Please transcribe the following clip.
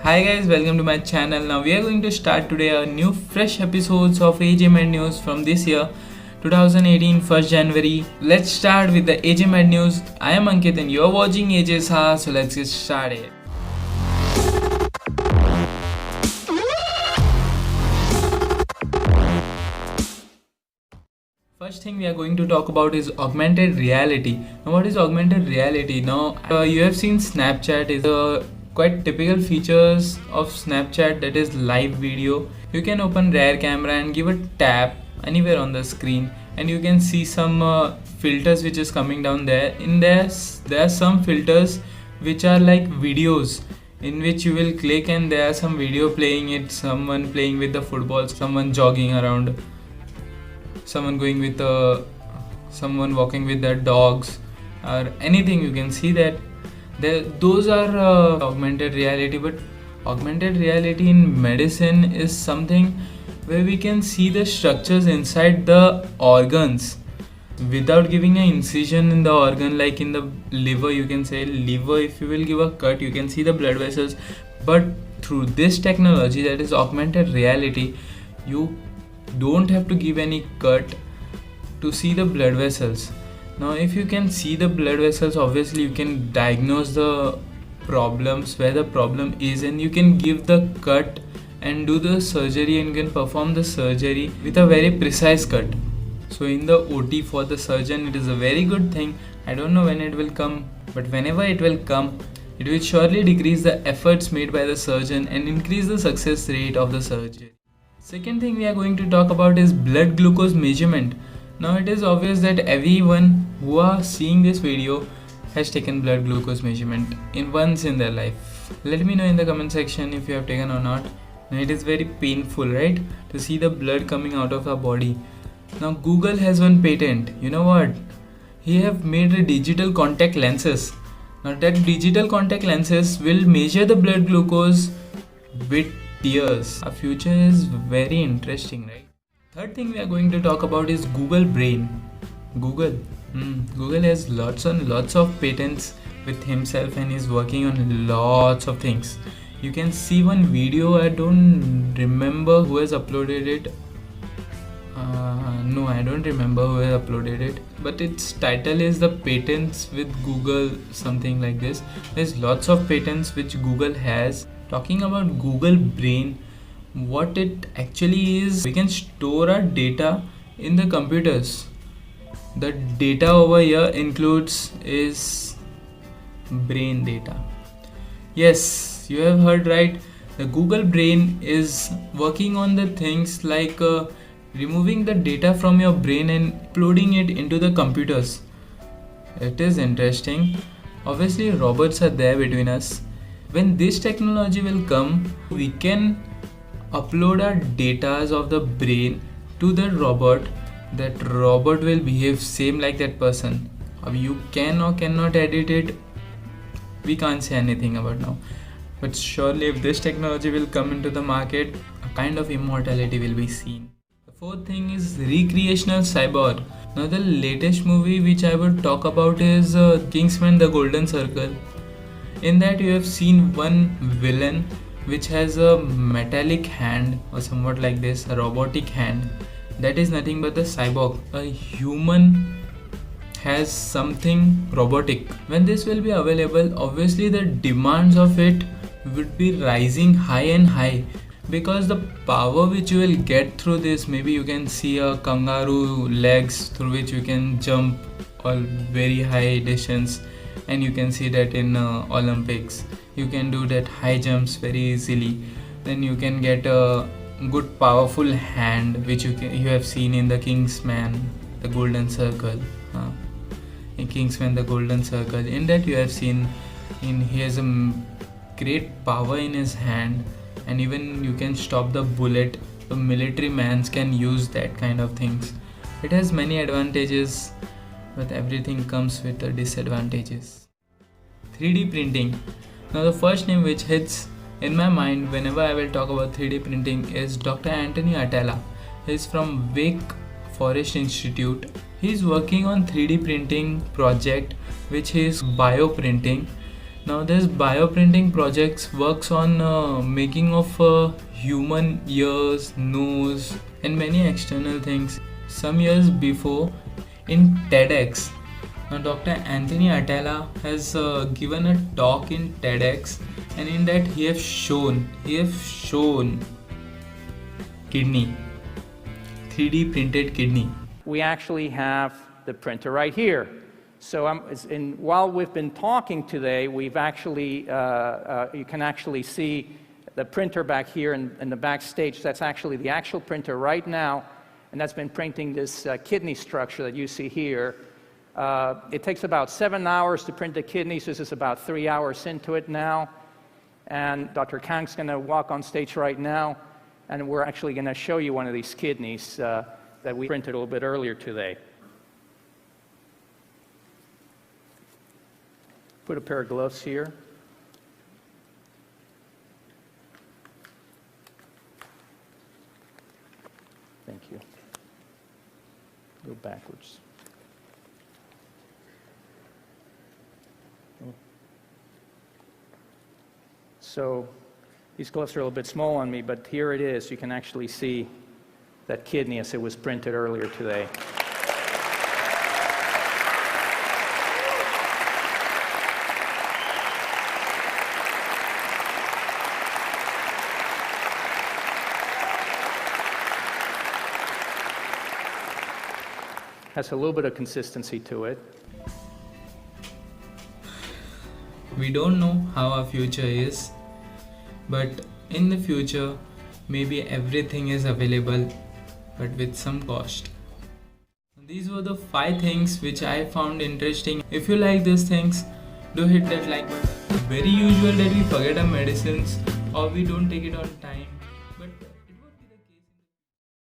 Hi guys, welcome to my channel. Now we are going to start today a new fresh episodes of AjMedNews from this year 2018 1st January. Let's start with the AjMedNews. I am Ankit and you're watching AJ's House, so let's get started. First thing we are going to talk about is augmented reality. Now what is augmented reality? Now you have seen Snapchat is a quite typical features of Snapchat, that is live video. You can open rear camera and give a tap anywhere on the screen and you can see some filters which is coming down there. In there are some filters which are like videos in which you will click and there are some video playing it, someone playing with the football, someone jogging around, someone going with someone walking with their dogs or anything. You can see that those are augmented reality. But augmented reality in medicine is something where we can see the structures inside the organs without giving an incision in the organ. Like in the liver, you can say liver, if you will give a cut you can see the blood vessels, but through this technology, that is augmented reality, you don't have to give any cut to see the blood vessels. Now if you can see the blood vessels, obviously you can diagnose the problems, where the problem is, and you can give the cut and do the surgery and can perform the surgery with a very precise cut. So in the OT for the surgeon, it is a very good thing. I don't know when it will come, but whenever it will come, it will surely decrease the efforts made by the surgeon and increase the success rate of the surgery. Second thing we are going to talk about is blood glucose measurement. Now it is obvious that everyone who are seeing this video has taken blood glucose measurement once in their life. Let me know in the comment section if you have taken or not. Now it is very painful, right, to see the blood coming out of our body. Now Google has one patent. You know what? He have made a digital contact lenses. Now that digital contact lenses will measure the blood glucose with tears. Our future is very interesting, right? Third thing we are going to talk about is Google Brain. Google has lots and lots of patents with himself and is working on lots of things. You can see one video, I don't remember who has uploaded it. I don't remember who has uploaded it, but its title is the patents with Google, something like this. There's lots of patents which Google has. Talking about Google Brain, what it actually is, we can store our data in the computers. The data over here includes is brain data. Yes, you have heard right. The Google Brain is working on the things like removing the data from your brain and uploading it into the computers. It is interesting. Obviously robots are there between us. When this technology will come, we can upload our data of the brain to the robot. That robot will behave same like that person. You can or cannot edit it, we can't say anything about now, but surely if this technology will come into the market, a kind of immortality will be seen. The fourth thing is Recreational Cyborg. Now the latest movie which I would talk about is Kingsman: The Golden Circle. In that you have seen one villain which has a metallic hand or somewhat like this, a robotic hand. That is nothing but the cyborg. A human has something robotic. When this will be available, obviously the demands of it would be rising high and high, because the power which you will get through this, maybe you can see a kangaroo legs through which you can jump all very high distance, and you can see that in Olympics you can do that high jumps very easily. Then you can get a good powerful hand which you have seen in the Kingsman: The Golden Circle. In Kingsman: The Golden Circle, in that you have seen he has a great power in his hand, and even you can stop the bullet. The military mans can use that kind of things. It has many advantages, but everything comes with the disadvantages. 3D printing. Now the first name which hits in my mind whenever I will talk about 3D printing is Dr. Anthony Atala. He is from Wake Forest Institute. He is working on 3D printing project which is bioprinting. Now this bioprinting projects works on making of human ears, nose and many external things. Some years before in TEDx, now Dr. Anthony Atala has given a talk in TEDx, and in that he have shown kidney, 3D printed kidney. We actually have the printer right here. So while we've been talking today, we've actually, you can actually see the printer back here in the backstage. That's actually the actual printer right now, and that's been printing this kidney structure that you see here. It takes about 7 hours to print the kidneys. This is about 3 hours into it now. And Dr. Kang's going to walk on stage right now, and we're actually going to show you one of these kidneys that we printed a little bit earlier today. Put a pair of gloves here. Thank you. Go backwards. So these gloves are a little bit small on me, but here it is. You can actually see that kidney as it was printed earlier today. Has a little bit of consistency to it. We don't know how our future is, but in the future maybe everything is available, but with some cost. These were the 5 things which I found interesting. If you like these things, do hit that like button. Very usual that we forget our medicines or we don't take it on time, but